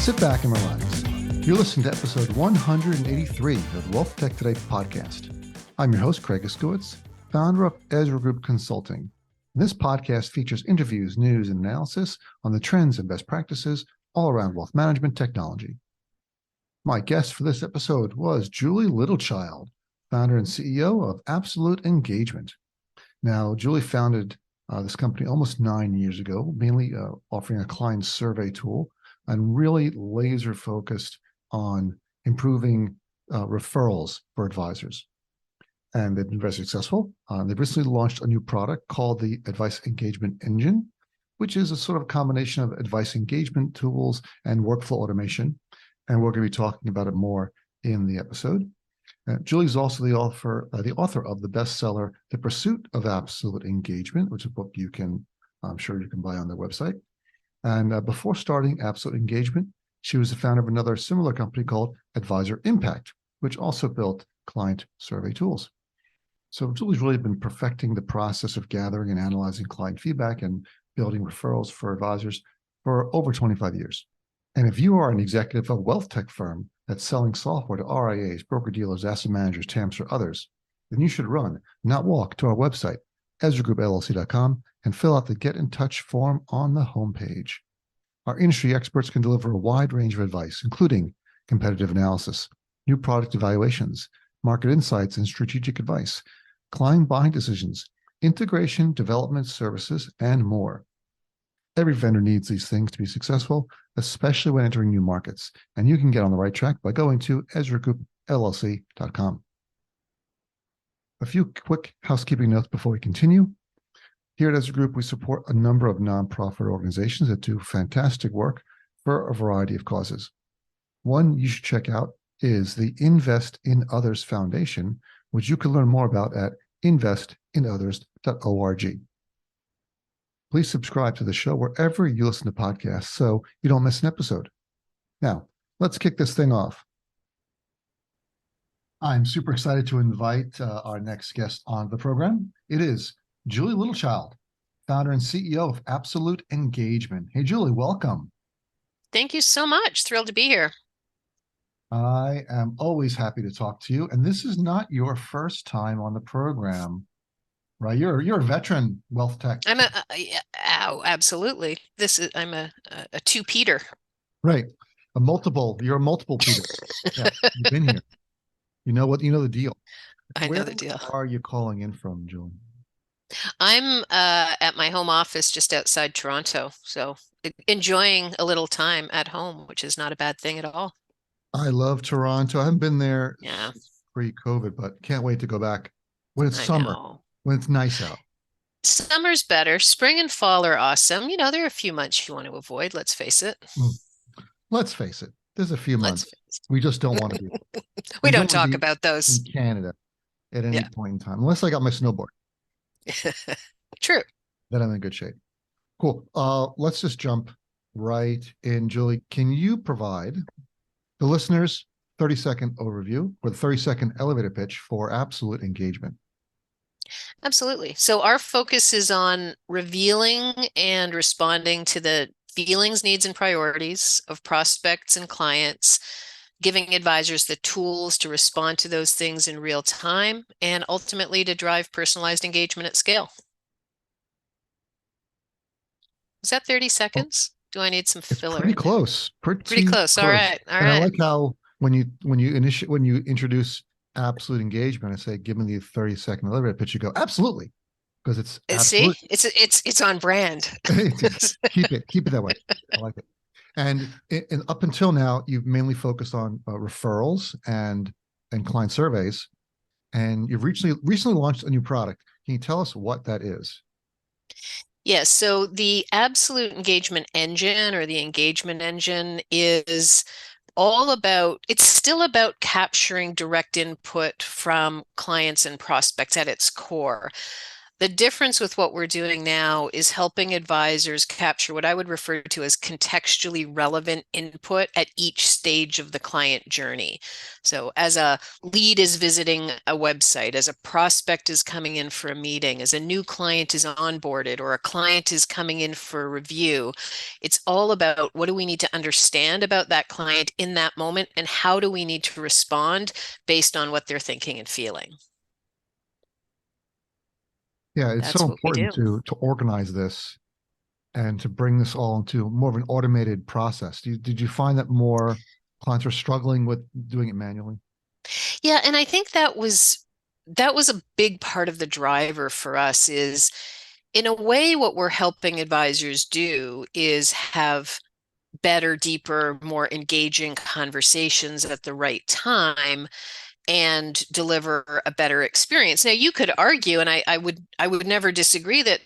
Sit back and relax. You're listening to episode 183 of the WealthTech Today podcast. I'm your host, Craig Iskowitz, founder of Ezra Group Consulting. This podcast features interviews, news, and analysis on the trends and best practices all around wealth management technology. My guest for this episode was Julie Littlechild, founder and CEO of Absolute Engagement. Now, Julie founded this company almost 9 years ago, mainly offering a client survey tool and really laser focused on improving referrals for advisors. And they've been very successful. They've recently launched a new product called the Advice Engagement Engine, which is a sort of combination of advice engagement tools and workflow automation. And we're going to be talking about it more in the episode. Julie's also the author of the bestseller, The Pursuit of Absolute Engagement, which is a book I'm sure you can buy on their website. And before starting Absolute Engagement, she was the founder of another similar company called Advisor Impact, which also built client survey tools. So Julie's really been perfecting the process of gathering and analyzing client feedback and building referrals for advisors for over 25 years. And if you are an executive of a wealth tech firm that's selling software to RIAs, broker-dealers, asset managers, TAMPs, or others, then you should run, not walk, to our website, EzraGroupLLC.com, and fill out the Get in Touch form on the homepage. Our industry experts can deliver a wide range of advice, including competitive analysis, new product evaluations, market insights and strategic advice, client buying decisions, integration, development services, and more. Every vendor needs these things to be successful, especially when entering new markets, and you can get on the right track by going to EzraGroupLLC.com. A few quick housekeeping notes before we continue. Here at Ezra Group, we support a number of nonprofit organizations that do fantastic work for a variety of causes. One you should check out is the Invest in Others Foundation, which you can learn more about at investinothers.org. Please subscribe to the show wherever you listen to podcasts so you don't miss an episode. Now, let's kick this thing off. I'm super excited to invite our next guest on the program. It is Julie Littlechild, founder and CEO of Absolute Engagement. Hey, Julie, welcome. Thank you so much. Thrilled to be here. I am always happy to talk to you. And this is not your first time on the program, right? You're a veteran wealth tech. Absolutely. I'm a two-Peter. Right. You're a multiple Peter. Yeah, you've been here. You know the deal. I know the deal. Where are you calling in from, Julie? I'm at my home office just outside Toronto, so enjoying a little time at home, which is not a bad thing at all. I love Toronto. I haven't been there Yeah. pre-COVID, but can't wait to go back when it's I summer, know. when it's nice out. Summer's better. Spring and fall are awesome. There are a few months you want to avoid, let's face it. Let's face it. There's a few months we just don't want to be. We don't talk about those. In Canada at any point in time, unless I got my snowboard. True. Then I'm in good shape. Cool. Let's just jump right in. Julie, can you provide the listeners 30-second overview with a 30-second elevator pitch for Absolute Engagement? Absolutely. So our focus is on revealing and responding to the feelings, needs, and priorities of prospects and clients, giving advisors the tools to respond to those things in real time, and ultimately to drive personalized engagement at scale. Was that 30 seconds? Do I need some filler? Pretty close. Pretty close. All right. And I like how when you introduce Absolute Engagement, I say, give me the 30-second elevator pitch. You go, absolutely, because it's absolute. See, it's on brand. Keep it that way. I like it. And up until now, you've mainly focused on referrals and client surveys, and you've recently launched a new product. Can you tell us what that is? Yes. So the Absolute Engagement Engine, or the Engagement Engine, is it's still about capturing direct input from clients and prospects at its core. The difference with what we're doing now is helping advisors capture what I would refer to as contextually relevant input at each stage of the client journey. So as a lead is visiting a website, as a prospect is coming in for a meeting, as a new client is onboarded, or a client is coming in for a review, it's all about what do we need to understand about that client in that moment, and how do we need to respond based on what they're thinking and feeling. Yeah, it's so That's what we important do. to organize this and to bring this all into more of an automated process. Did you find that more clients are struggling with doing it manually? Yeah, and I think that was a big part of the driver for us is in a way what we're helping advisors do is have better, deeper, more engaging conversations at the right time and deliver a better experience. Now, you could argue, and I would never disagree, that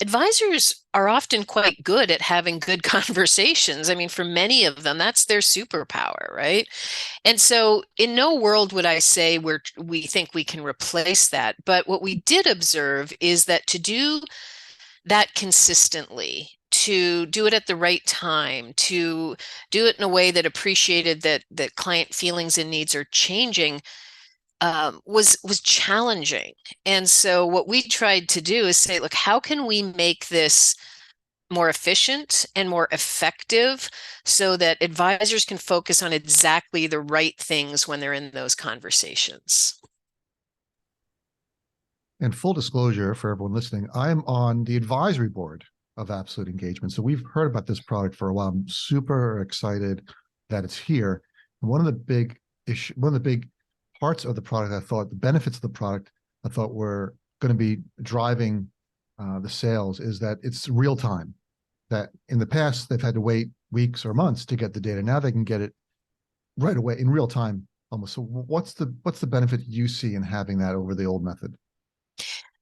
advisors are often quite good at having good conversations. I mean, for many of them, that's their superpower, right? And so in no world would I say we think we can replace that. But what we did observe is that to do that consistently, to do it at the right time, to do it in a way that appreciated that client feelings and needs are changing, was challenging. And so what we tried to do is say, look, how can we make this more efficient and more effective so that advisors can focus on exactly the right things when they're in those conversations? And full disclosure for everyone listening, I'm on the advisory board of Absolute Engagement. So we've heard about this product for a while. I'm super excited that it's here. And one of the big parts of the product, I thought the benefits of the product, I thought were going to be driving the sales is that it's real time. That in the past they've had to wait weeks or months to get the data. Now they can get it right away in real time almost. So what's the benefit you see in having that over the old method?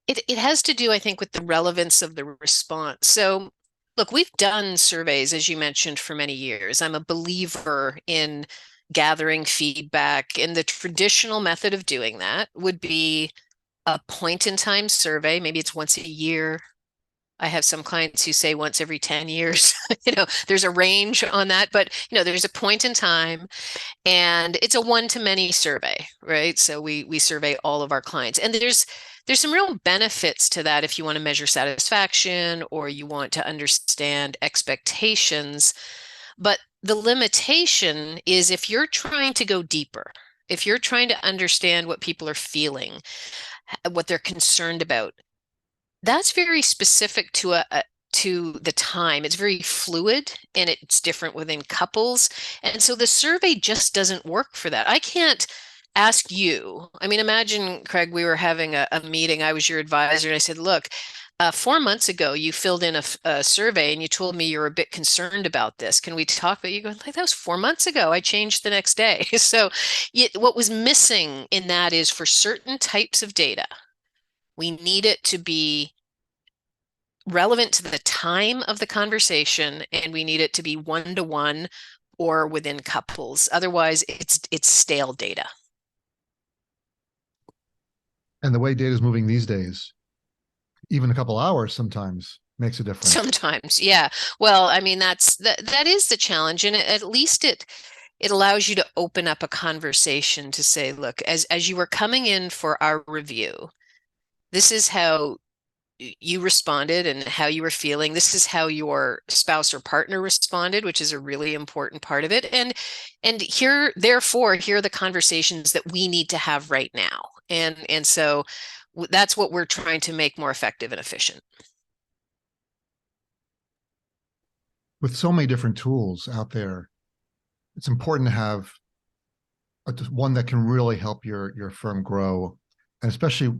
It has to do, I think, with the relevance of the response. So, look, we've done surveys, as you mentioned, for many years. I'm a believer in gathering feedback, and the traditional method of doing that would be a point in time survey. Maybe it's once a year. I have some clients who say once every 10 years. There's a range on that, but there's a point in time, and it's a one-to-many survey, right? So we survey all of our clients, and there's some real benefits to that if you want to measure satisfaction or you want to understand expectations. But the limitation is if you're trying to go deeper, if you're trying to understand what people are feeling, what they're concerned about, that's very specific to the time. It's very fluid and it's different within couples. And so the survey just doesn't work for that. I can't ask you. I mean, imagine, Craig, we were having a meeting. I was your advisor, and I said, look, 4 months ago, you filled in a survey and you told me you're a bit concerned about this. Can we talk about you? Going like, that was 4 months ago. I changed the next day. So what was missing in that is for certain types of data, we need it to be relevant to the time of the conversation, and we need it to be one-to-one or within couples. Otherwise, it's stale data. And the way data is moving these days, even a couple hours sometimes makes a difference. Sometimes, yeah. Well, I mean, that is the challenge, and at least it allows you to open up a conversation to say, look, as you were coming in for our review, this is how you responded and how you were feeling. This is how your spouse or partner responded, which is a really important part of it. And therefore, here are the conversations that we need to have right now. And so that's what we're trying to make more effective and efficient. With so many different tools out there, it's important to have one that can really help your firm grow, and especially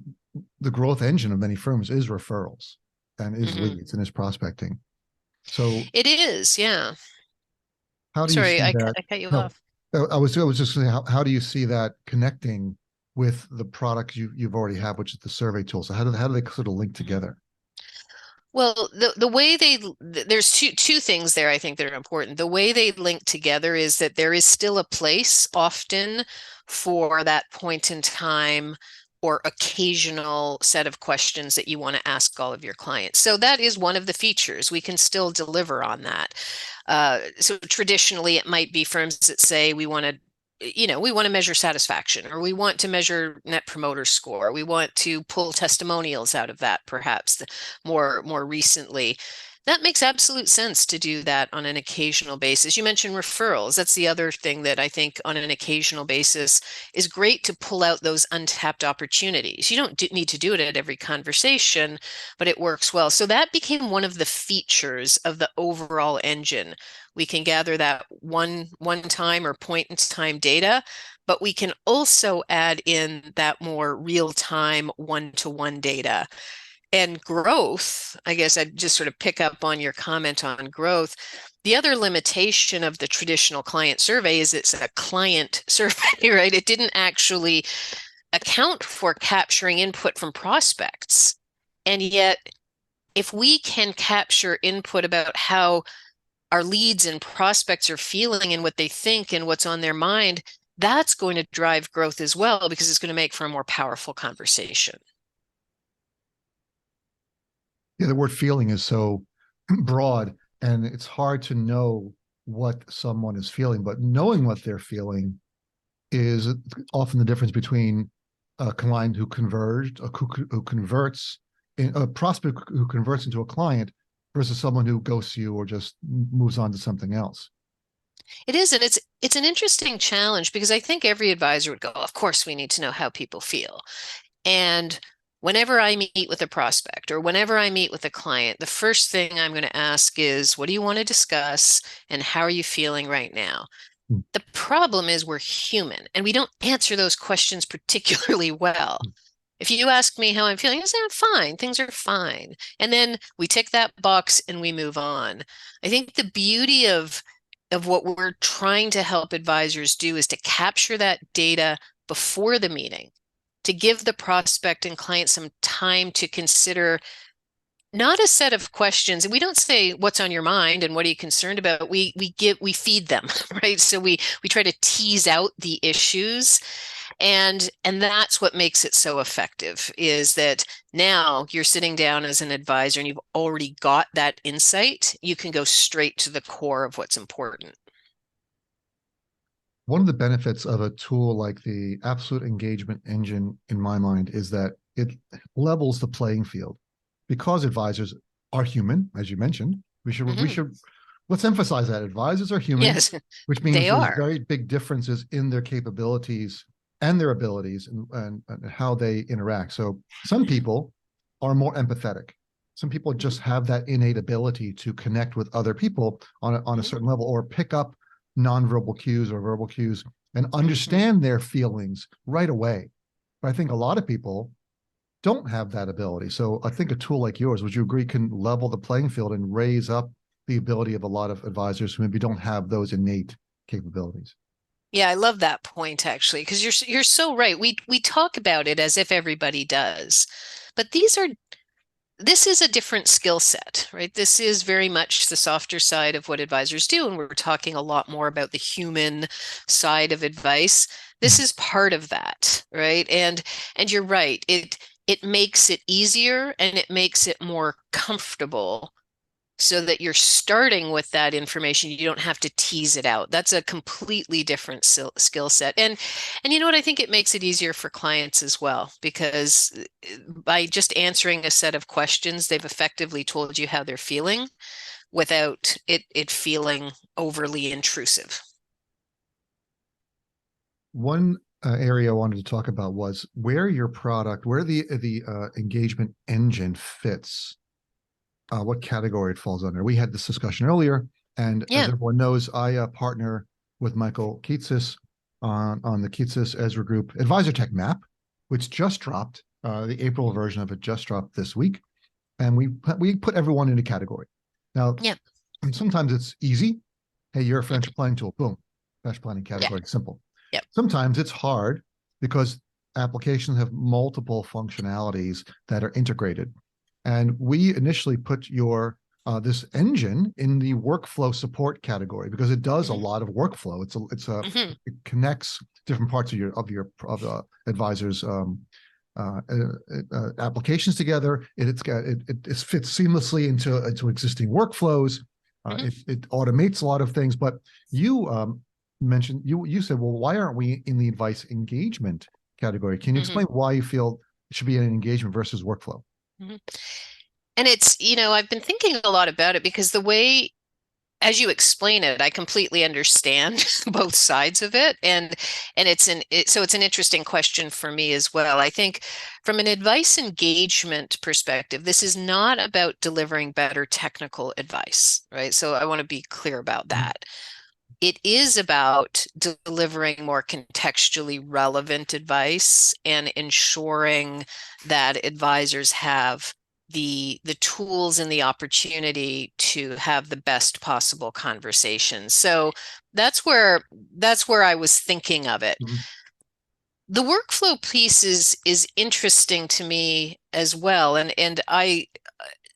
the growth engine of many firms is referrals and is leads and is prospecting. So It is, yeah. how do you Sorry, see I that? cut you No, off. I was just saying, how do you see that connecting with the products you've already have, which is the survey tool? So how do they sort of link together? Well, the way there's two things there I think that are important. The way they link together is that there is still a place often for that point in time or occasional set of questions that you want to ask all of your clients. So that is one of the features. We can still deliver on that. So traditionally, it might be firms that say we want to measure satisfaction, or we want to measure net promoter score. We want to pull testimonials out of that, perhaps more recently. That makes absolute sense to do that on an occasional basis. You mentioned referrals. That's the other thing that I think on an occasional basis is great to pull out those untapped opportunities. You don't need to do it at every conversation, but it works well. So that became one of the features of the overall engine. We can gather that one time or point in time data, but we can also add in that more real-time one-to-one data. And growth, I guess I'd just sort of pick up on your comment on growth. The other limitation of the traditional client survey is it's a client survey, right? It didn't actually account for capturing input from prospects. And yet, if we can capture input about how our leads and prospects are feeling and what they think and what's on their mind, that's going to drive growth as well, because it's going to make for a more powerful conversation. Yeah, the word feeling is so broad, and it's hard to know what someone is feeling, but knowing what they're feeling is often the difference between a client who converged, who converts, a prospect who converts into a client versus someone who ghosts you or just moves on to something else. It is, and it's an interesting challenge, because I think every advisor would go, of course, we need to know how people feel. And whenever I meet with a prospect or whenever I meet with a client, the first thing I'm going to ask is, what do you want to discuss and how are you feeling right now? Mm. The problem is we're human and we don't answer those questions particularly well. If you ask me how I'm feeling, I say, I'm fine. Things are fine. And then we tick that box and we move on. I think the beauty of what we're trying to help advisors do is to capture that data before the meeting, to give the prospect and client some time to consider not a set of questions. And we don't say, what's on your mind and what are you concerned about? We feed them, right? So we try to tease out the issues. And that's what makes it so effective, is that now you're sitting down as an advisor and you've already got that insight. You can go straight to the core of what's important. One of the benefits of a tool like the Absolute Engagement Engine, in my mind, is that it levels the playing field. Because advisors are human, as you mentioned, we should let's emphasize that advisors are human, Yes, which means they there's are. very big differences in their capabilities and their abilities and how they interact. So some people are more empathetic. Some people just have that innate ability to connect with other people on a certain level, or pick up nonverbal cues or verbal cues and understand their feelings right away. But I think a lot of people don't have that ability. So I think a tool like yours, would you agree, can level the playing field and raise up the ability of a lot of advisors who maybe don't have those innate capabilities? Yeah, I love that point, actually, because you're so right. We talk about it as if everybody does, but this is a different skill set, right? This is very much the softer side of what advisors do, and we're talking a lot more about the human side of advice. This is part of that, right? And you're right. It makes it easier and it makes it more comfortable, so that you're starting with that information. You don't have to tease it out. That's a completely different skill set. And you know what? I think it makes it easier for clients as well, because by just answering a set of questions, they've effectively told you how they're feeling without it feeling overly intrusive. One area I wanted to talk about was where your product, where the engagement engine fits, what category it falls under. We had this discussion earlier, and as everyone knows, I partner with Michael Keatsis on the Keatsis Ezra Group Advisor Tech Map, which just dropped. The April version of it just dropped this week, and we put everyone in a category. Now, sometimes it's easy. Hey, you're a financial planning tool. Boom, financial planning category, simple. Sometimes it's hard because applications have multiple functionalities that are integrated. And we initially put your this engine in the workflow support category because it does a lot of workflow. It connects different parts of your advisor's applications together. It fits seamlessly into existing workflows. It automates a lot of things. But you mentioned you said, well, why aren't we in the advice engagement category? Can you explain why you feel it should be an engagement versus workflow? And it's, I've been thinking a lot about it because the way, as you explain it, I completely understand both sides of it. So it's an interesting question for me as well. I think from an advice engagement perspective, this is not about delivering better technical advice, right? So I want to be clear about that. It is about delivering more contextually relevant advice and ensuring that advisors have the tools and the opportunity to have the best possible conversation. So that's where I was thinking of it. The workflow piece is interesting to me as well, and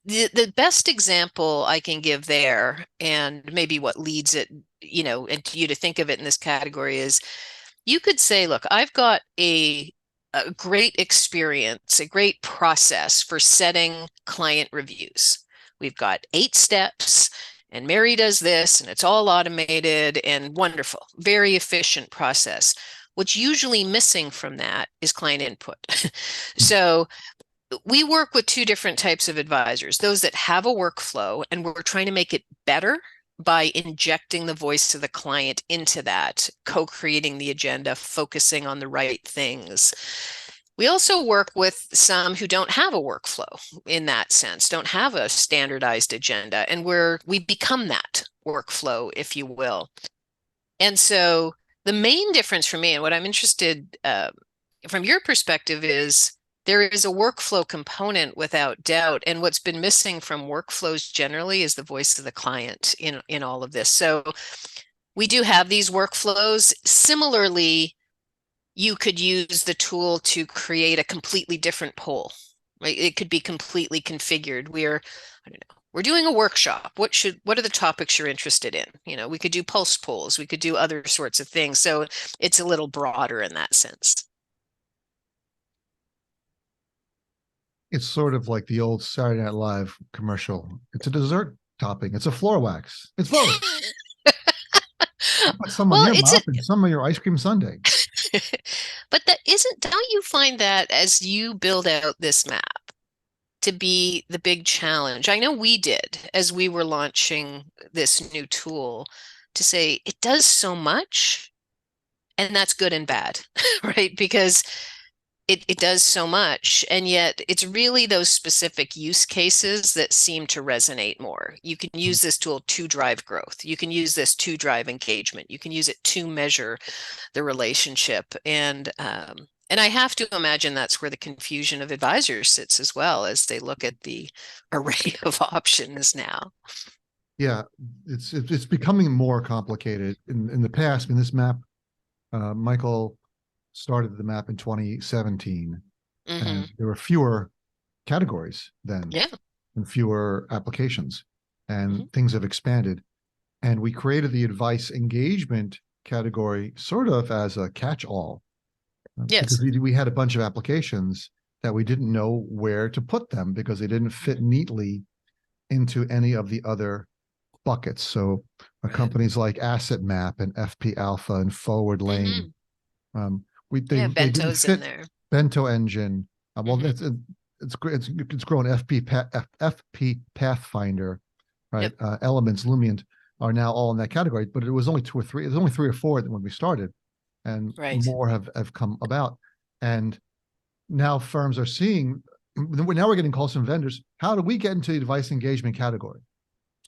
the best example I can give there, and maybe what leads it, and you to think of it in this category, is you could say, look, I've got a great experience, a great process for setting client reviews. We've got 8 steps, and Mary does this, and it's all automated and wonderful, very efficient process. What's usually missing from that is client input. So we work with 2 different types of advisors, those that have a workflow, and we're trying to make it better by injecting the voice of the client into that, co-creating the agenda, focusing on the right things. We also work with some who don't have a workflow in that sense, don't have a standardized agenda, and we become that workflow, if you will. And so the main difference for me, and what I'm interested from your perspective, is there is a workflow component without doubt. And what's been missing from workflows generally is the voice of the client in all of this. So we do have these workflows. Similarly, you could use the tool to create a completely different poll, right? It could be completely configured. I don't know, we're doing a workshop. What are the topics you're interested in? We could do pulse polls. We could do other sorts of things. So it's a little broader in that sense. It's sort of like the old Saturday Night Live commercial. It's a dessert topping. It's a floor wax. It's both. Put some on your mouth and some on your ice cream sundae. But don't you find that as you build out this map to be the big challenge? I know we did as we were launching this new tool, to say it does so much, and that's good and bad, right? Because it does so much, and yet it's really those specific use cases that seem to resonate more. You can use this tool to drive growth. You can use this to drive engagement. You can use it to measure the relationship. And I have to imagine that's where the confusion of advisors sits as well, as they look at the array of options now. Yeah, it's becoming more complicated. In the past, in this map, Michael started the map in 2017, and there were fewer categories then, and fewer applications, and things have expanded. And we created the advice engagement category sort of as a catch-all. Because we had a bunch of applications that we didn't know where to put them because they didn't fit neatly into any of the other buckets. So companies like Asset Map and FP Alpha and Forward Lane, they didn't fit in there. Bento Engine. Well, it's grown. FP Pathfinder, right? Elements, Lumient are now all in that category, but it was only 2 or 3. There's only 3 or 4 when we started, and more have come about. And now firms are seeing. Now we're getting calls from vendors. How do we get into the advice engagement category?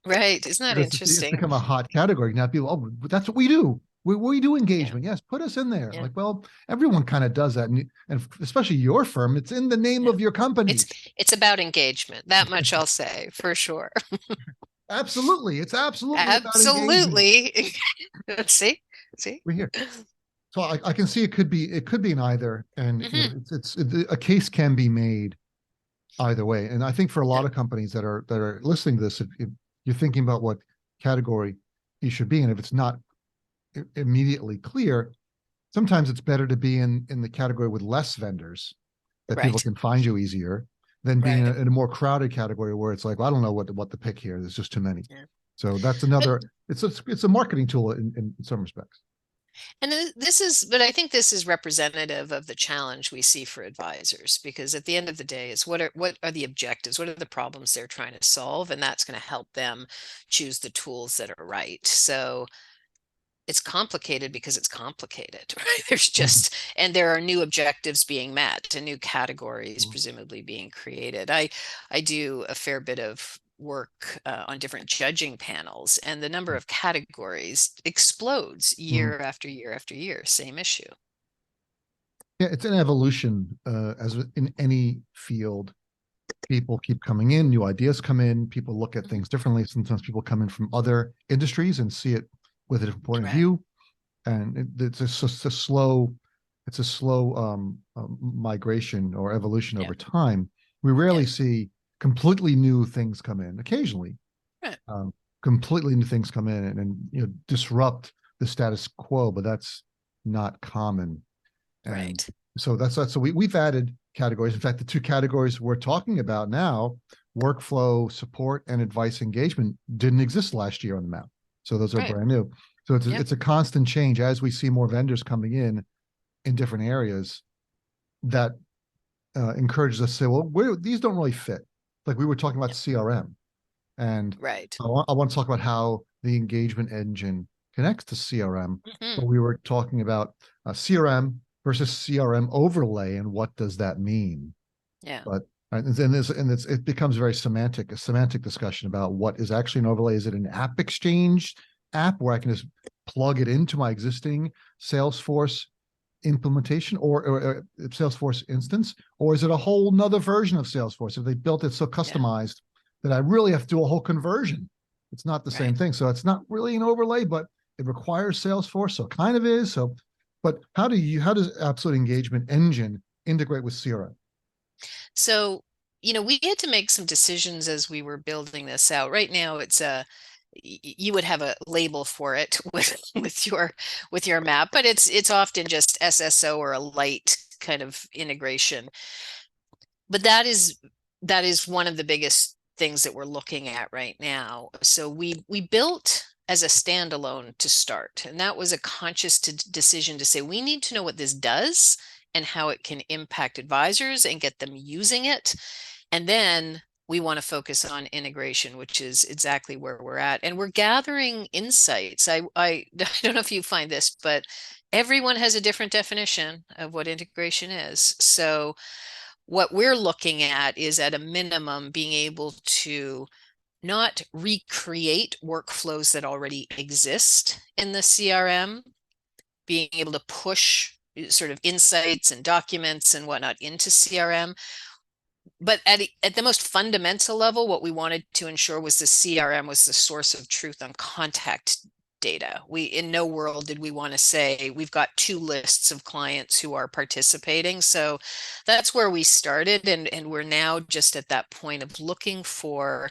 Right? Isn't that interesting? It's become a hot category now. People, that's what we do. We do engagement. Yes, put us in there. Like, well, everyone kind of does that, and especially your firm. It's in the name of your company. It's about engagement. That much I'll say for sure. Absolutely, it's absolutely Let's see. We're here. So I can see it could be an either, and it's a case can be made either way. And I think for a lot of companies that are listening to this, if you're thinking about what category you should be in, if it's not immediately clear, sometimes it's better to be in the category with less vendors, that people Right. can find you easier than being Right. in a more crowded category where it's like, well, I don't know what to pick here. There's just too many. Yeah. So that's But another. It's a marketing tool in some respects. And this is, but I think this is representative of the challenge we see for advisors, because at the end of the day, is what are the objectives? What are the problems they're trying to solve? And that's going to help them choose the tools that are right. So it's complicated because it's complicated, right? And there are new objectives being met and new categories Mhm. presumably being created. I do a fair bit of work on different judging panels, and the number of categories explodes Mhm. year after year after year. Same issue. Yeah, it's an evolution as in any field. People keep coming in, new ideas come in, people look at Mhm. things differently. Sometimes people come in from other industries and see it with a different point of Correct. view. And it's just a slow, migration or evolution Yeah. over time. We Yeah. rarely see completely new things come in. Occasionally, Right. um, completely new things come in and disrupt the status quo, but that's not common. And Right. so we've added categories. In fact, the two categories we're talking about now, workflow support and advice engagement, didn't exist last year on the map. So those are Right. brand new. So Yep. it's a constant change as we see more vendors coming in different areas that encourages us to say, well, these don't really fit. Like we were talking about Yep. CRM, and Right. I want to talk about how the engagement engine connects to CRM, Hmm. but we were talking about CRM versus CRM overlay and what does that mean? Yeah. But it becomes a semantic discussion about what is actually an overlay. Is it an app exchange app where I can just plug it into my existing Salesforce implementation or Salesforce instance, or is it a whole nother version of Salesforce? If they built it so Yeah. customized that I really have to do a whole conversion, it's not the same Right. thing. So it's not really an overlay, but it requires Salesforce, so it kind of is. So, but how does Absolute Engagement Engine integrate with CRM? So, we had to make some decisions as we were building this out. Right now, it's you would have a label for it with your map, but it's often just SSO or a light kind of integration. But that is one of the biggest things that we're looking at right now. So we built as a standalone to start, and that was a conscious decision to say we need to know what this does and how it can impact advisors and get them using it. And then we want to focus on integration, which is exactly where we're at. And we're gathering insights. I don't know if you find this, but everyone has a different definition of what integration is. So what we're looking at is, at a minimum, being able to not recreate workflows that already exist in the CRM, being able to push sort of insights and documents and whatnot into CRM. But at the most fundamental level, what we wanted to ensure was the CRM was the source of truth on contact data. In no world did we want to say we've got two lists of clients who are participating. So that's where we started, and we're now just at that point of looking for,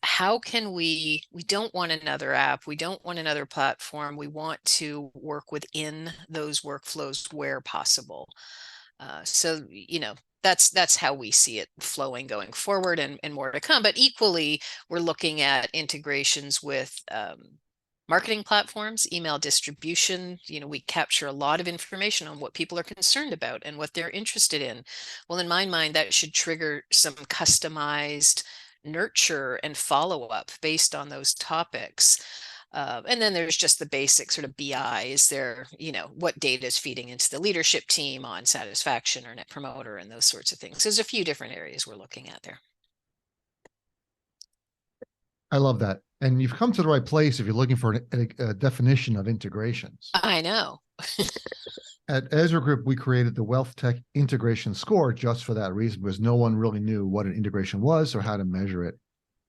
how can we don't want another app, we don't want another platform, we want to work within those workflows where possible. So that's how we see it flowing going forward, and more to come. But equally, we're looking at integrations with marketing platforms, email distribution. We capture a lot of information on what people are concerned about and what they're interested in. Well, in my mind, that should trigger some customized nurture and follow up based on those topics. And then there's just the basic sort of BI. Is there, what data is feeding into the leadership team on satisfaction or net promoter and those sorts of things. There's a few different areas we're looking at there. I love that. And you've come to the right place if you're looking for a definition of integrations. I know. At Ezra Group, we created the WealthTech Integration Score just for that reason, because no one really knew what an integration was or how to measure it.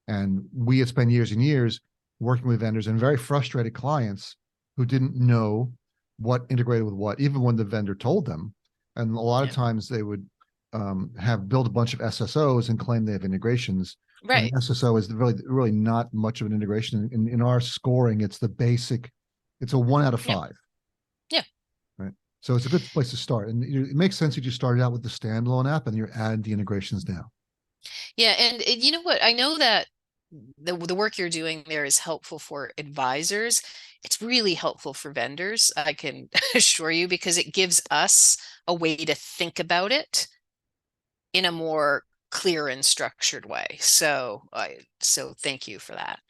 And we had spent years and years working with vendors and very frustrated clients who didn't know what integrated with what, even when the vendor told them. And a lot of Yeah. times they would have built a bunch of SSOs and claim they have integrations. And Right. an SSO is really not much of an integration. In our scoring, it's the basic, it's a 1 out of Yeah. 5. Yeah. Right. So it's a good place to start. And it makes sense that you started out with the standalone app and you're adding the integrations now. Yeah, and you know what? I know that the work you're doing there is helpful for advisors. It's really helpful for vendors, I can assure you, because it gives us a way to think about it in a more clear and structured way. So thank you for that.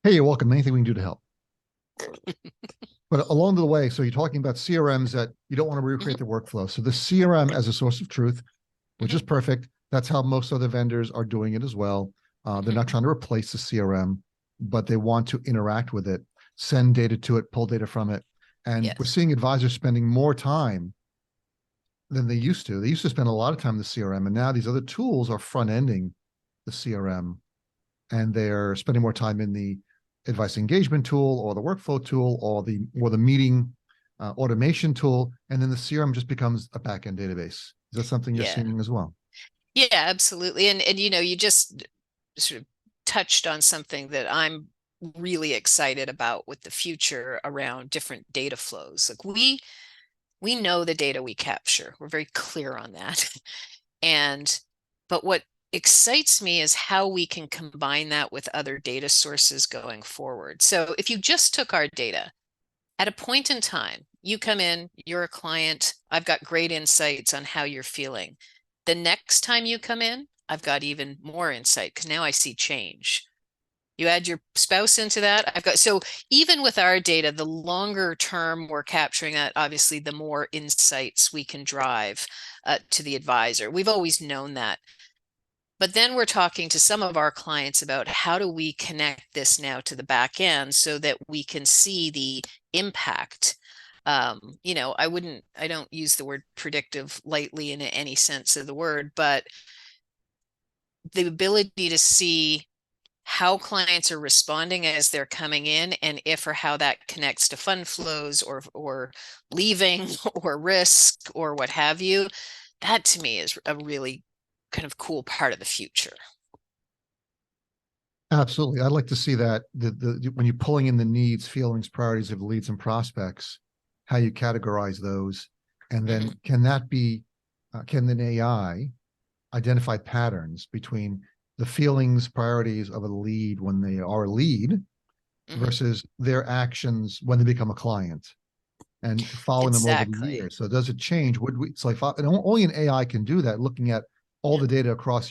Hey, you're welcome. Anything we can do to help. But along the way, so you're talking about CRMs that you don't want to recreate the workflow. So the CRM as a source of truth, which is perfect. That's how most other vendors are doing it as well. They're not trying to replace the CRM, but they want to interact with it, send data to it, pull data from it. And we're Yes. seeing advisors spending more time than they used to. They used to spend a lot of time in the CRM, and now these other tools are front ending the CRM, and they're spending more time in the advice engagement tool or the workflow tool or the meeting automation tool, and then the CRM just becomes a backend database. Is that something you're Yeah. seeing as well? Yeah, absolutely. And you know, you just sort of touched on something that I'm really excited about with the future around different data flows. Like we know the data we capture. We're very clear on that. And but what excites me is how we can combine that with other data sources going forward. So if you just took our data at a point in time, you come in, you're a client, I've got great insights on how you're feeling. The next time you come in, I've got even more insight because now I see change. You add your spouse into that. I've got, so even with our data, the longer term we're capturing that, obviously, the more insights we can drive to the advisor. We've always known that. But then we're talking to some of our clients about how do we connect this now to the back end so that we can see the impact. You know, I don't use the word predictive lightly in any sense of the word, but the ability to see how clients are responding as they're coming in and if or how that connects to fund flows or leaving or risk or what have you. That to me is a really kind of cool part of the future. Absolutely. I'd like to see that when you're pulling in the needs, feelings, priorities of leads and prospects, how you categorize those. And then can an AI identify patterns between the feelings, priorities of a lead when they are a lead versus their actions when they become a client and following them over the Exactly. years. So does it change? So if only an AI can do that, looking at all Yep. the data across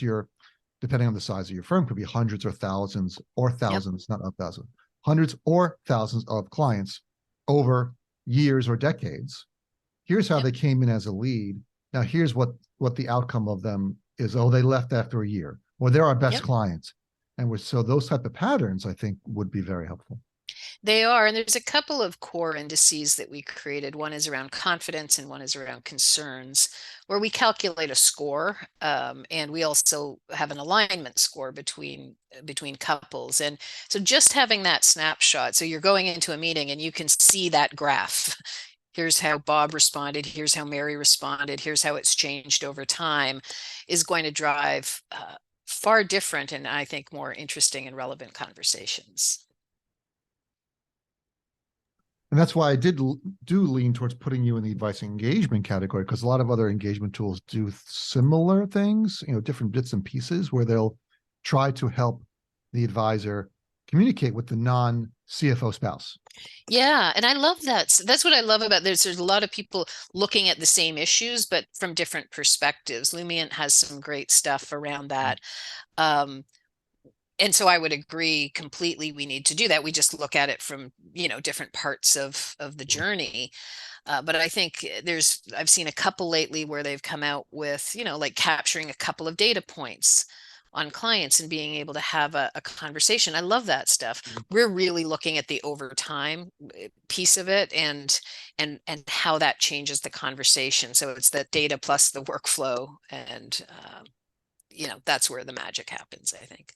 depending on the size of your firm, could be hundreds or Yep. thousands, not a thousand, hundreds or thousands of clients over years or decades. Here's how Yep. they came in as a lead. Now here's what the outcome of them is. Oh, they left after a year, or they're our best Yep. clients. And so those type of patterns, I think, would be very helpful. They are. And there's a couple of core indices that we created. One is around confidence and one is around concerns, where we calculate a score. And we also have an alignment score between couples. And so just having that snapshot, so you're going into a meeting and you can see that graph. Here's how Bob responded. Here's how Mary responded. Here's how it's changed over time, is going to drive far different and I think more interesting and relevant conversations. And that's why I do lean towards putting you in the advice engagement category, because a lot of other engagement tools do similar things, different bits and pieces where they'll try to help the advisor communicate with the non-CFO spouse. Yeah, and I love that. That's what I love about this. There's a lot of people looking at the same issues, but from different perspectives. Lumient has some great stuff around that. Um, and so I would agree completely. We need to do that. We just look at it from, different parts of the journey. But I think I've seen a couple lately where they've come out with, like capturing a couple of data points on clients and being able to have a conversation. I love that stuff. We're really looking at the overtime piece of it and how that changes the conversation. So it's the data plus the workflow, and that's where the magic happens, I think.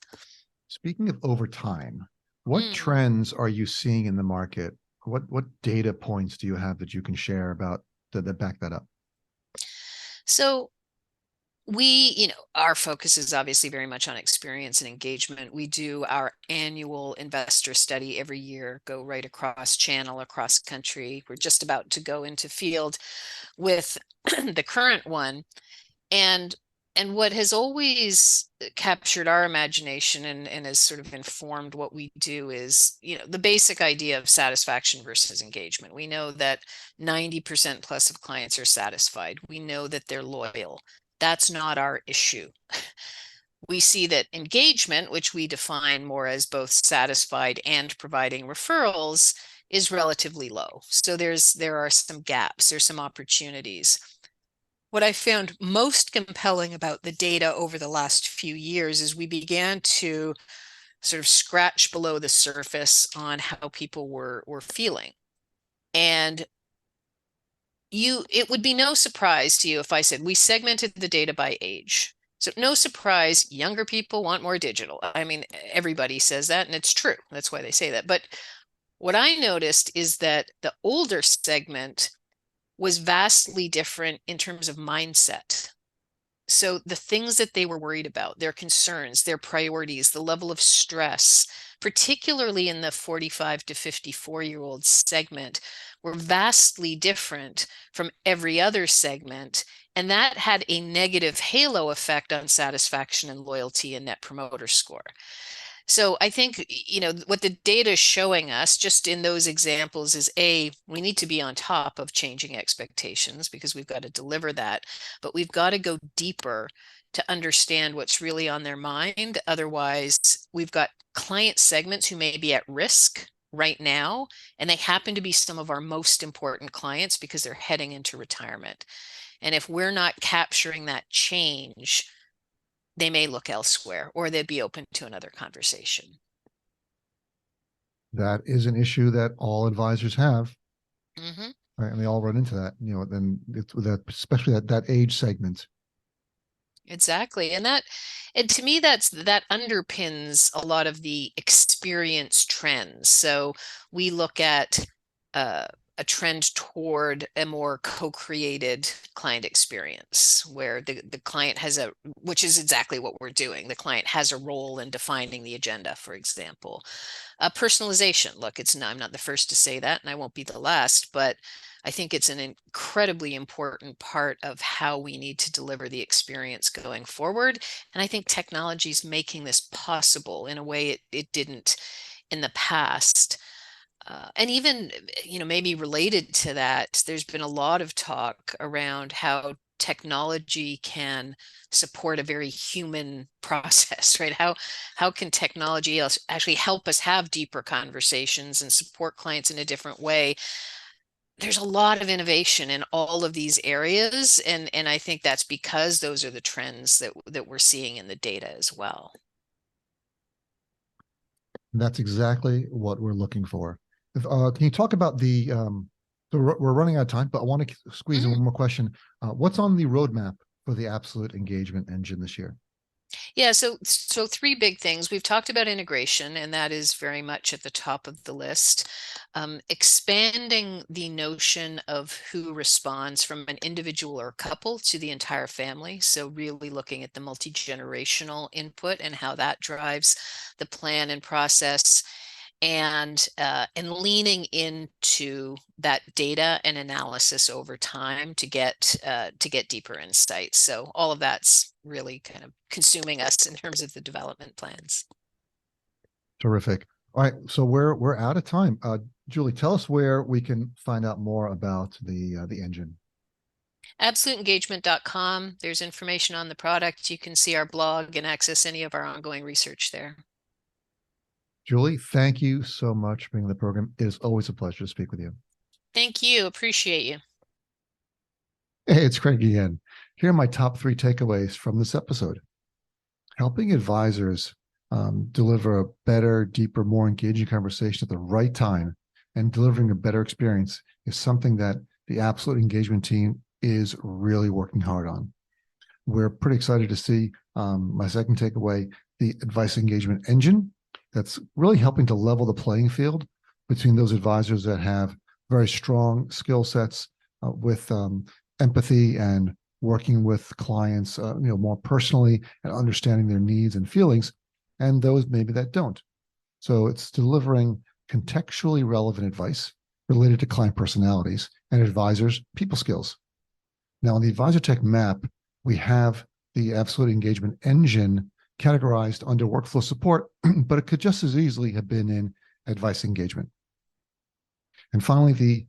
Speaking of overtime, what Mm. trends are you seeing in the market? What data points do you have that you can share about that back that up? So Our focus is obviously very much on experience and engagement. We do our annual investor study every year, go right across channel, across country. We're just about to go into field with the current one. And what has always captured our imagination and has sort of informed what we do is, the basic idea of satisfaction versus engagement. We know that 90% plus of clients are satisfied. We know that they're loyal. That's not our issue. We see that engagement, which we define more as both satisfied and providing referrals, is relatively low. So there are some gaps, there's some opportunities. What I found most compelling about the data over the last few years is we began to sort of scratch below the surface on how people were feeling. And it would be no surprise to you if I said we segmented the data by age. So no surprise, younger people want more digital. I mean, everybody says that, and it's true. That's why they say that. But what I noticed is that the older segment was vastly different in terms of mindset. So the things that they were worried about, their concerns, their priorities, the level of stress, particularly in the 45 to 54-year-old segment, were vastly different from every other segment. And that had a negative halo effect on satisfaction and loyalty and net promoter score. So I think, what the data is showing us just in those examples is we need to be on top of changing expectations because we've got to deliver that, but we've got to go deeper to understand what's really on their mind. Otherwise, we've got client segments who may be at risk right now, and they happen to be some of our most important clients because they're heading into retirement. And if we're not capturing that change, they may look elsewhere or they'd be open to another conversation. That is an issue that all advisors have. Mm-hmm. Right? And they all run into that, then it's that, especially that age segment. Exactly. And to me, that underpins a lot of the experience trends. So we look at a trend toward a more co-created client experience where the client which is exactly what we're doing. The client has a role in defining the agenda, for example. Personalization. Look, I'm not the first to say that, and I won't be the last, but I think it's an incredibly important part of how we need to deliver the experience going forward. And I think technology is making this possible in a way it didn't in the past. And even, maybe related to that, there's been a lot of talk around how technology can support a very human process, right? How can technology actually help us have deeper conversations and support clients in a different way? There's a lot of innovation in all of these areas, and I think that's because those are the trends that we're seeing in the data as well. That's exactly what we're looking for. Can you talk about so we're running out of time, but I want to squeeze in one more question. What's on the roadmap for the Absolute Engagement Engine this year? Yeah, so three big things. We've talked about integration, and that is very much at the top of the list. Expanding the notion of who responds from an individual or couple to the entire family. So really looking at the multi-generational input and how that drives the plan and process. And leaning into that data and analysis over time to get deeper insights. So all of that's really kind of consuming us in terms of the development plans. Terrific. All right, so we're out of time. Julie, tell us where we can find out more about the engine. AbsoluteEngagement.com. There's information on the product. You can see our blog and access any of our ongoing research there. Julie, thank you so much for being on the program. It is always a pleasure to speak with you. Thank you. Appreciate you. Hey, it's Craig again. Here are my top 3 takeaways from this episode. Helping advisors deliver a better, deeper, more engaging conversation at the right time and delivering a better experience is something that the Absolute Engagement team is really working hard on. We're pretty excited to see my second takeaway, the Advice Engagement Engine, that's really helping to level the playing field between those advisors that have very strong skill sets with empathy and working with clients, more personally and understanding their needs and feelings, and those maybe that don't. So it's delivering contextually relevant advice related to client personalities and advisors' people skills. Now, on the WealthTech map, we have the absolute engagement engine categorized under workflow support, but it could just as easily have been in advice engagement. And finally, the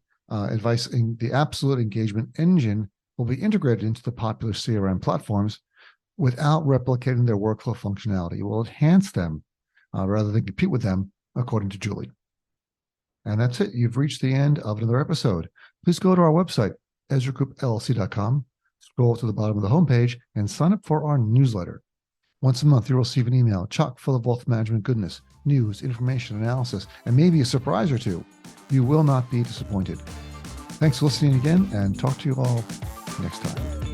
absolute engagement engine will be integrated into the popular CRM platforms without replicating their workflow functionality. It will enhance them rather than compete with them, according to Julie. And that's it. You've reached the end of another episode. Please go to our website, EzraGroupLLC.com, scroll to the bottom of the homepage, and sign up for our newsletter. Once a month, you'll receive an email chock full of wealth management goodness, news, information, analysis, and maybe a surprise or two. You will not be disappointed. Thanks for listening again, and talk to you all next time.